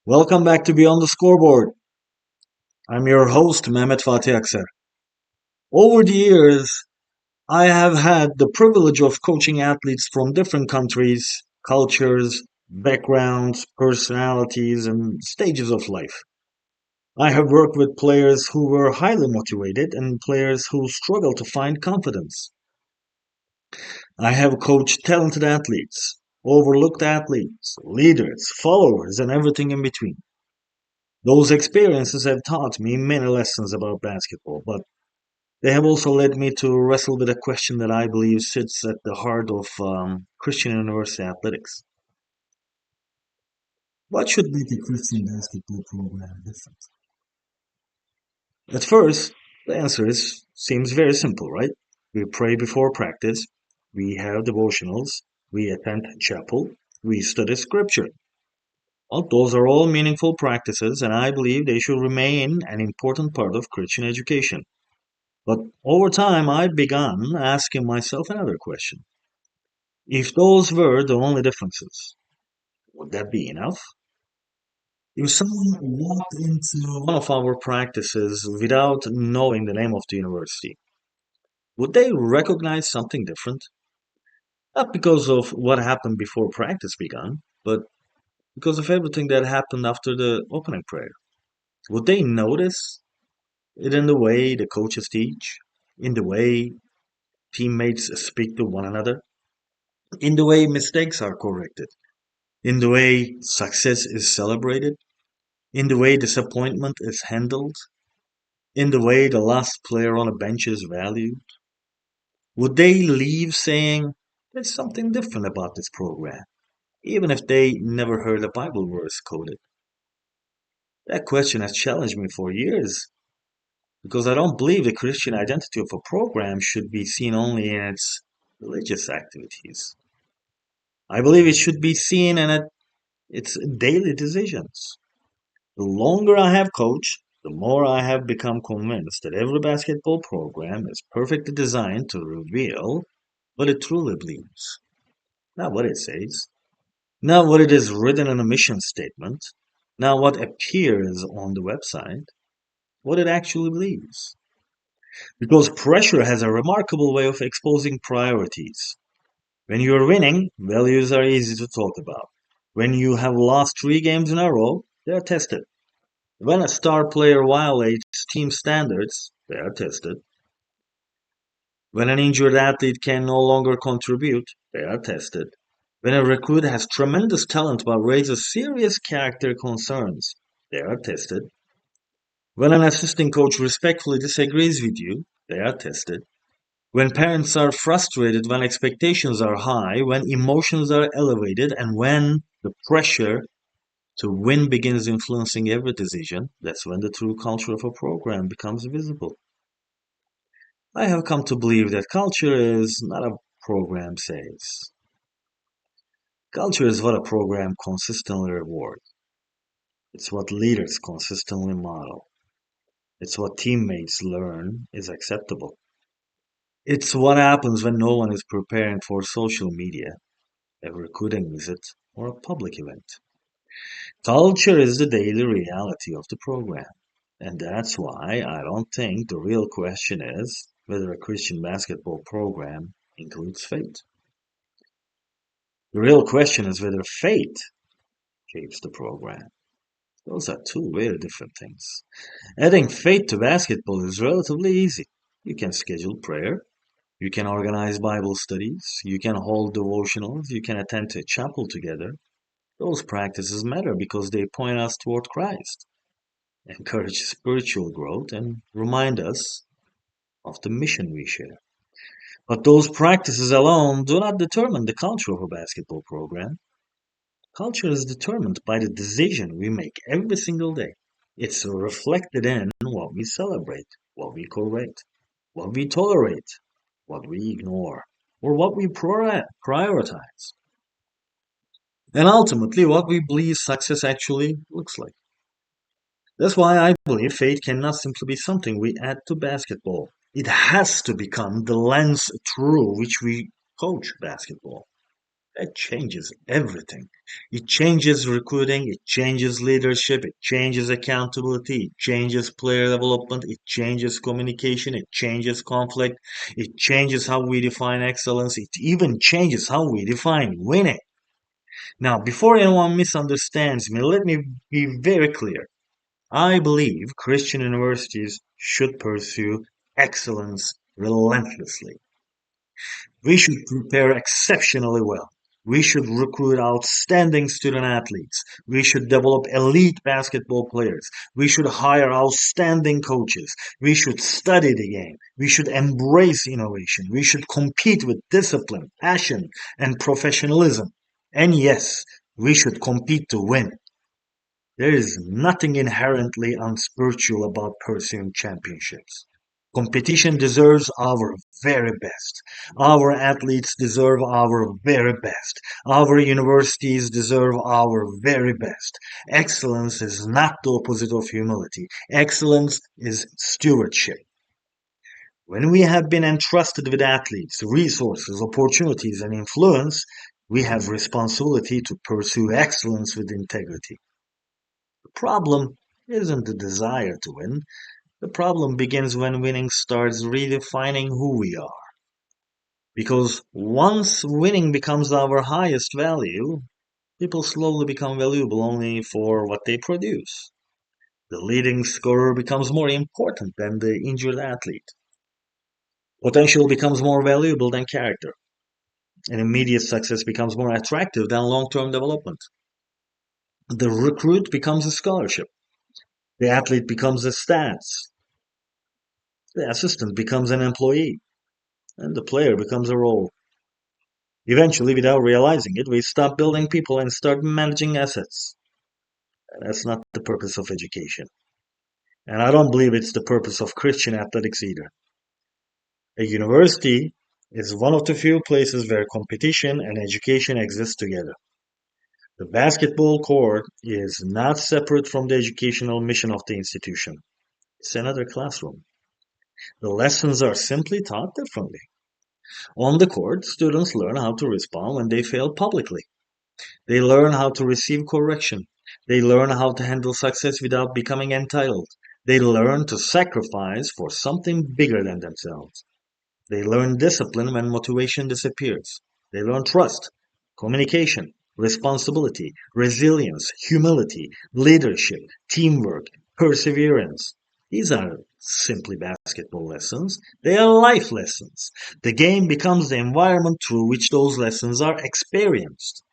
Welcome back to Beyond the Scoreboard. I'm your host, Mehmet Fatih Aksar. Over the years, I have had the privilege of coaching athletes from different countries, cultures, backgrounds, personalities, and stages of life. I have worked with players who were highly motivated and players who struggled to find confidence. I have coached talented athletes, overlooked athletes, leaders, followers, and everything in between. Those experiences have taught me many lessons about basketball, but they have also led me to wrestle with a question that I believe sits at the heart of Christian university athletics. What should make a Christian basketball program different? At first, the answer seems very simple, right? We pray before practice, we have devotionals, we attend chapel, we study scripture. Well, those are all meaningful practices, and I believe they should remain an important part of Christian education. But over time, I began asking myself another question. If those were the only differences, would that be enough? If someone walked into one of our practices without knowing the name of the university, would they recognize something different? Not because of what happened before practice began, but because of everything that happened after the opening prayer. Would they notice it in the way the coaches teach, in the way teammates speak to one another, in the way mistakes are corrected, in the way success is celebrated, in the way disappointment is handled, in the way the last player on a bench is valued? Would they leave saying, there's something different about this program, even if they never heard a Bible verse quoted? That question has challenged me for years because I don't believe the Christian identity of a program should be seen only in its religious activities. I believe it should be seen in its daily decisions. The longer I have coached, the more I have become convinced that every basketball program is perfectly designed to reveal what it truly believes. Not what it says, not what it is written in a mission statement, not what appears on the website, what it actually believes. Because pressure has a remarkable way of exposing priorities. When you're winning, values are easy to talk about. When you have lost 3 games in a row, they are tested. When a star player violates team standards, they are tested. When an injured athlete can no longer contribute, they are tested. When a recruit has tremendous talent but raises serious character concerns, they are tested. When an assistant coach respectfully disagrees with you, they are tested. When parents are frustrated, when expectations are high, when emotions are elevated, and when the pressure to win begins influencing every decision, that's when the true culture of a program becomes visible. I have come to believe that culture is not a program says. Culture is what a program consistently rewards. It's what leaders consistently model. It's what teammates learn is acceptable. It's what happens when no one is preparing for social media, a recruiting visit, or a public event. Culture is the daily reality of the program. And that's why I don't think the real question is whether a Christian basketball program includes faith. The real question is whether faith shapes the program. Those are two very different things. Adding faith to basketball is relatively easy. You can schedule prayer, you can organize Bible studies, you can hold devotionals, you can attend to chapel together. Those practices matter because they point us toward Christ, encourage spiritual growth, and remind us of the mission we share. But those practices alone do not determine the culture of a basketball program. Culture is determined by the decision we make every single day. It's reflected in what we celebrate, what we correct, what we tolerate, what we ignore, or what we prioritize, and ultimately what we believe success actually looks like. That's why I believe faith cannot simply be something we add to basketball. It has to become the lens through which we coach basketball. That changes everything. It changes recruiting, it changes leadership, it changes accountability, it changes player development, it changes communication, it changes conflict, it changes how we define excellence, it even changes how we define winning. Now, before anyone misunderstands me, let me be very clear. I believe Christian universities should pursue excellence relentlessly. We should prepare exceptionally well. We should recruit outstanding student athletes. We should develop elite basketball players. We should hire outstanding coaches. We should study the game. We should embrace innovation. We should compete with discipline, passion, and professionalism. And yes, we should compete to win. There is nothing inherently unspiritual about pursuing championships. Competition deserves our very best. Our athletes deserve our very best. Our universities deserve our very best. Excellence is not the opposite of humility. Excellence is stewardship. When we have been entrusted with athletes, resources, opportunities, and influence, we have responsibility to pursue excellence with integrity. The problem isn't the desire to win. The problem begins when winning starts redefining who we are. Because once winning becomes our highest value, people slowly become valuable only for what they produce. The leading scorer becomes more important than the injured athlete. Potential becomes more valuable than character. And immediate success becomes more attractive than long term development. The recruit becomes a scholarship. The athlete becomes a stats. The assistant becomes an employee. And the player becomes a role. Eventually, without realizing it, we stop building people and start managing assets. That's not the purpose of education. And I don't believe it's the purpose of Christian athletics either. A university is one of the few places where competition and education exist together. The basketball court is not separate from the educational mission of the institution. It's another classroom. The lessons are simply taught differently. On the court, students learn how to respond when they fail publicly. They learn how to receive correction. They learn how to handle success without becoming entitled. They learn to sacrifice for something bigger than themselves. They learn discipline when motivation disappears. They learn trust, communication, responsibility, resilience, humility, leadership, teamwork, perseverance. These aren't simply basketball lessons, they are life lessons. The game becomes the environment through which those lessons are experienced.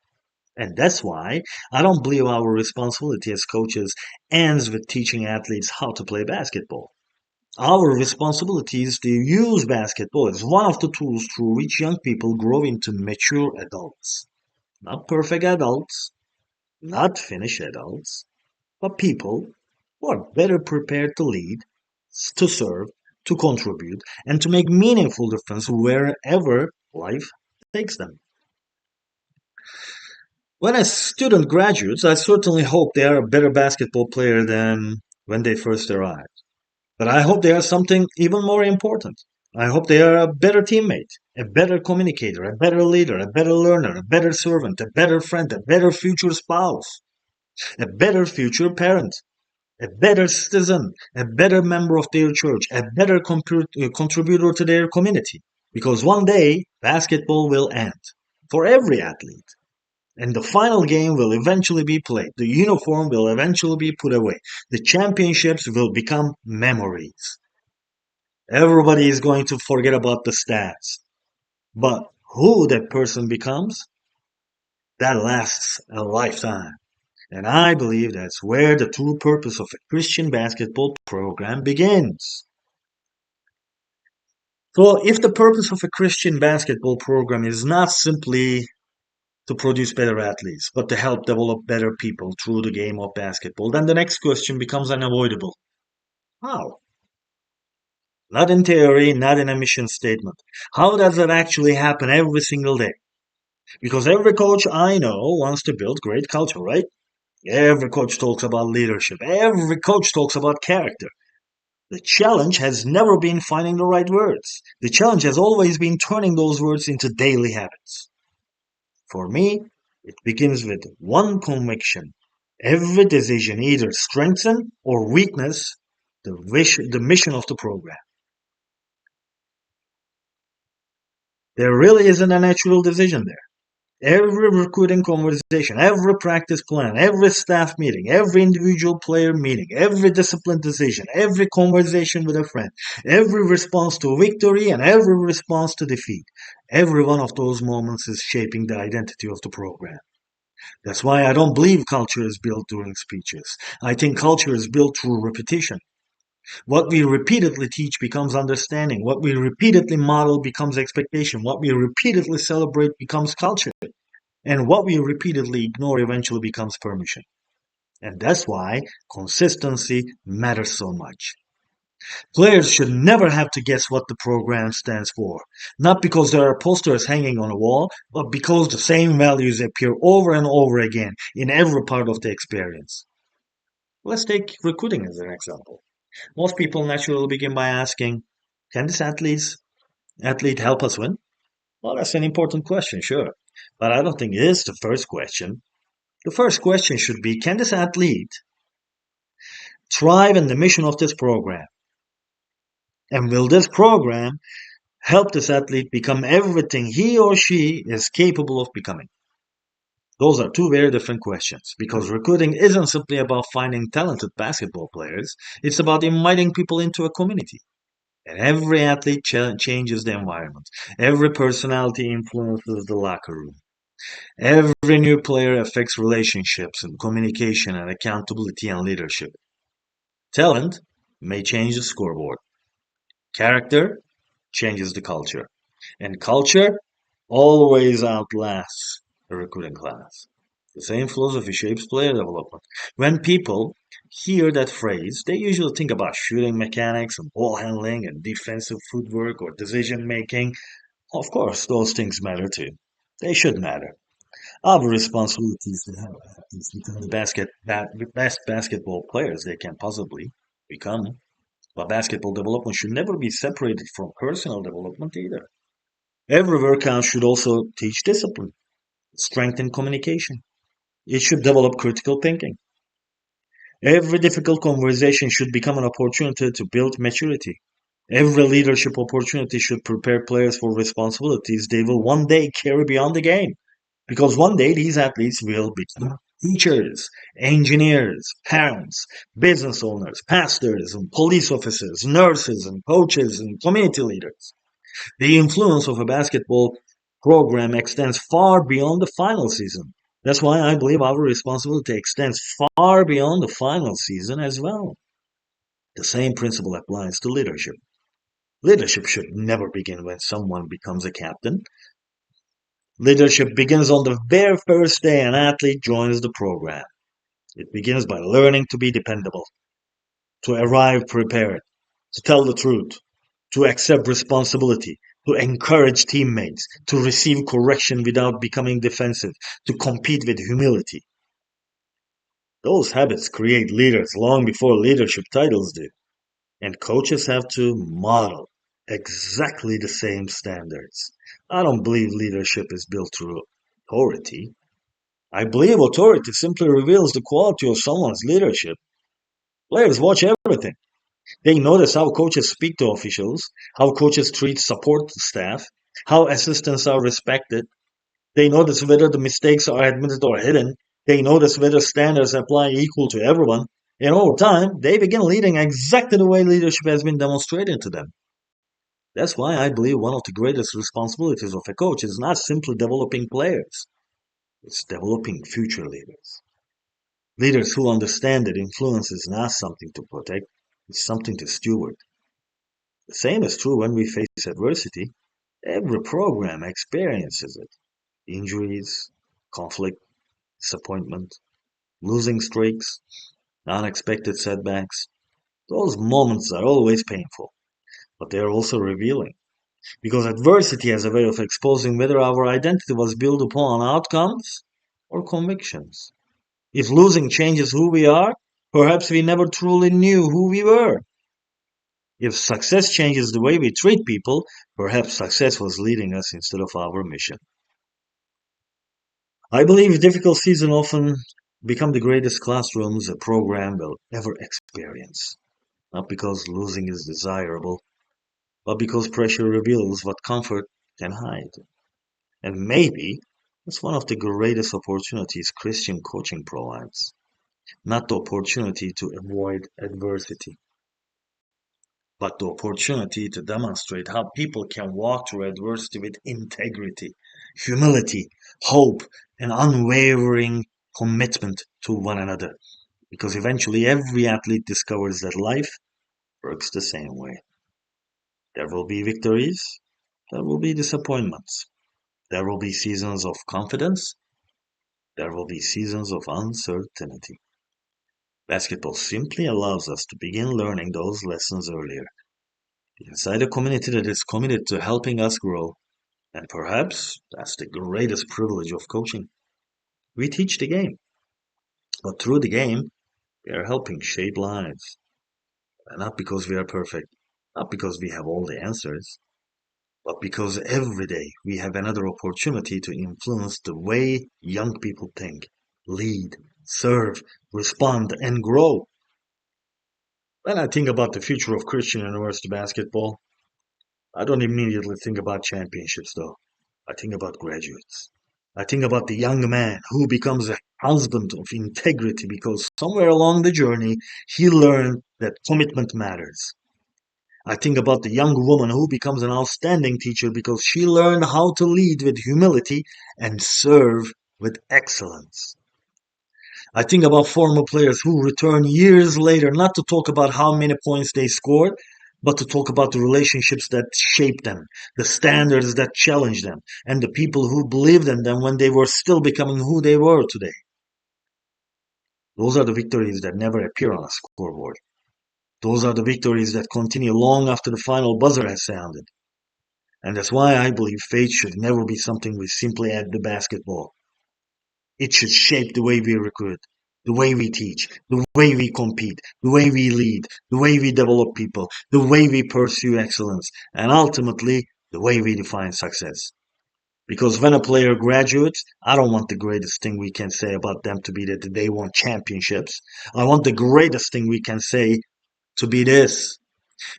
And that's why I don't believe our responsibility as coaches ends with teaching athletes how to play basketball. Our responsibility is to use basketball as one of the tools through which young people grow into mature adults. Not perfect adults, not finished adults, but people who are better prepared to lead, to serve, to contribute, and to make meaningful difference wherever life takes them. When a student graduates, I certainly hope they are a better basketball player than when they first arrived. But I hope they are something even more important. I hope they are a better teammate, a better communicator, a better leader, a better learner, a better servant, a better friend, a better future spouse, a better future parent, a better citizen, a better member of their church, a better contributor to their community. Because one day, basketball will end for every athlete. And the final game will eventually be played. The uniform will eventually be put away. The championships will become memories. Everybody is going to forget about the stats. But who that person becomes, that lasts a lifetime. And I believe that's where the true purpose of a Christian basketball program begins. So, if the purpose of a Christian basketball program is not simply to produce better athletes, but to help develop better people through the game of basketball, then the next question becomes unavoidable. How? Not in theory, not in a mission statement. How does that actually happen every single day? Because every coach I know wants to build great culture, right? Every coach talks about leadership. Every coach talks about character. The challenge has never been finding the right words. The challenge has always been turning those words into daily habits. For me, it begins with one conviction. Every decision either strengthens or weakens the mission of the program. There really isn't a natural decision there. Every recruiting conversation, every practice plan, every staff meeting, every individual player meeting, every discipline decision, every conversation with a friend, every response to victory and every response to defeat. Every one of those moments is shaping the identity of the program. That's why I don't believe culture is built during speeches. I think culture is built through repetition. What we repeatedly teach becomes understanding. What we repeatedly model becomes expectation. What we repeatedly celebrate becomes culture. And what we repeatedly ignore eventually becomes permission. And that's why consistency matters so much. Players should never have to guess what the program stands for. Not because there are posters hanging on a wall, but because the same values appear over and over again in every part of the experience. Let's take recruiting as an example. Most people naturally begin by asking, can this athlete help us win? Well, that's an important question, sure. But I don't think it is the first question. The first question should be, can this athlete thrive in the mission of this program? And will this program help this athlete become everything he or she is capable of becoming? Those are two very different questions because recruiting isn't simply about finding talented basketball players, it's about inviting people into a community. And every athlete changes the environment. Every personality influences the locker room. Every new player affects relationships and communication and accountability and leadership. Talent may change the scoreboard. Character changes the culture. And culture always outlasts a recruiting class. The same philosophy shapes player development. When people hear that phrase, they usually think about shooting mechanics and ball handling and defensive footwork or decision making. Of course, those things matter too. They should matter. Our responsibility is to help athletes become the best basketball players they can possibly become. But basketball development should never be separated from personal development either. Every workout should also teach discipline, strengthen communication. It should develop critical thinking. Every difficult conversation should become an opportunity to build maturity. Every leadership opportunity should prepare players for responsibilities they will one day carry beyond the game. Because one day these athletes will become teachers, engineers, parents, business owners, pastors, and police officers, nurses, and coaches, and community leaders. The influence of a basketball program extends far beyond the final season. That's why I believe our responsibility extends far beyond the final season as well. The same principle applies to leadership. Leadership should never begin when someone becomes a captain. Leadership begins on the very first day an athlete joins the program. It begins by learning to be dependable, to arrive prepared, to tell the truth, to accept responsibility, to encourage teammates, to receive correction without becoming defensive, to compete with humility. Those habits create leaders long before leadership titles do. And coaches have to model exactly the same standards. I don't believe leadership is built through authority. I believe authority simply reveals the quality of someone's leadership. Players watch everything. They notice how coaches speak to officials, how coaches treat support staff, how assistants are respected. They notice whether the mistakes are admitted or hidden. They notice whether standards apply equal to everyone. And over time, they begin leading exactly the way leadership has been demonstrated to them. That's why I believe one of the greatest responsibilities of a coach is not simply developing players, it's developing future leaders. Leaders who understand that influence is not something to protect, it's something to steward. The same is true when we face adversity. Every program experiences it. Injuries, conflict, disappointment, losing streaks, unexpected setbacks. Those moments are always painful, but they are also revealing. Because adversity has a way of exposing whether our identity was built upon outcomes or convictions. If losing changes who we are, perhaps we never truly knew who we were. If success changes the way we treat people, perhaps success was leading us instead of our mission. I believe difficult seasons often become the greatest classrooms a program will ever experience. Not because losing is desirable, but because pressure reveals what comfort can hide. And maybe it's one of the greatest opportunities Christian coaching provides. Not the opportunity to avoid adversity, but the opportunity to demonstrate how people can walk through adversity with integrity, humility, hope, and unwavering commitment to one another. Because eventually every athlete discovers that life works the same way. There will be victories, there will be disappointments, there will be seasons of confidence, there will be seasons of uncertainty. Basketball simply allows us to begin learning those lessons earlier, inside a community that is committed to helping us grow. And perhaps that's the greatest privilege of coaching. We teach the game, but through the game, we are helping shape lives. And not because we are perfect, not because we have all the answers, but because every day we have another opportunity to influence the way young people think, lead, serve, respond, and grow. When I think about the future of Christian University basketball, I don't immediately think about championships though. I think about graduates. I think about the young man who becomes a husband of integrity because somewhere along the journey he learned that commitment matters. I think about the young woman who becomes an outstanding teacher because she learned how to lead with humility and serve with excellence. I think about former players who return years later not to talk about how many points they scored, but to talk about the relationships that shaped them, the standards that challenged them, and the people who believed in them when they were still becoming who they were today. Those are the victories that never appear on a scoreboard. Those are the victories that continue long after the final buzzer has sounded. And that's why I believe faith should never be something we simply add to basketball. It should shape the way we recruit, the way we teach, the way we compete, the way we lead, the way we develop people, the way we pursue excellence, and ultimately, the way we define success. Because when a player graduates, I don't want the greatest thing we can say about them to be that they won championships. I want the greatest thing we can say to be this.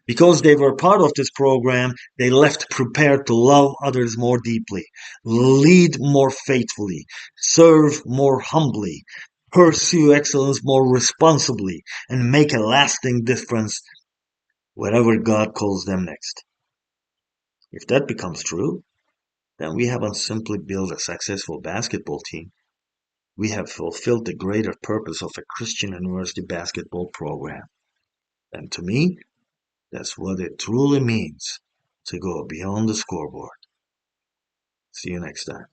Because they were part of this program, they left prepared to love others more deeply, lead more faithfully, serve more humbly, pursue excellence more responsibly, and make a lasting difference wherever God calls them next. If that becomes true, then we haven't simply built a successful basketball team. We have fulfilled the greater purpose of a Christian university basketball program. And to me, that's what it truly means to go beyond the scoreboard. See you next time.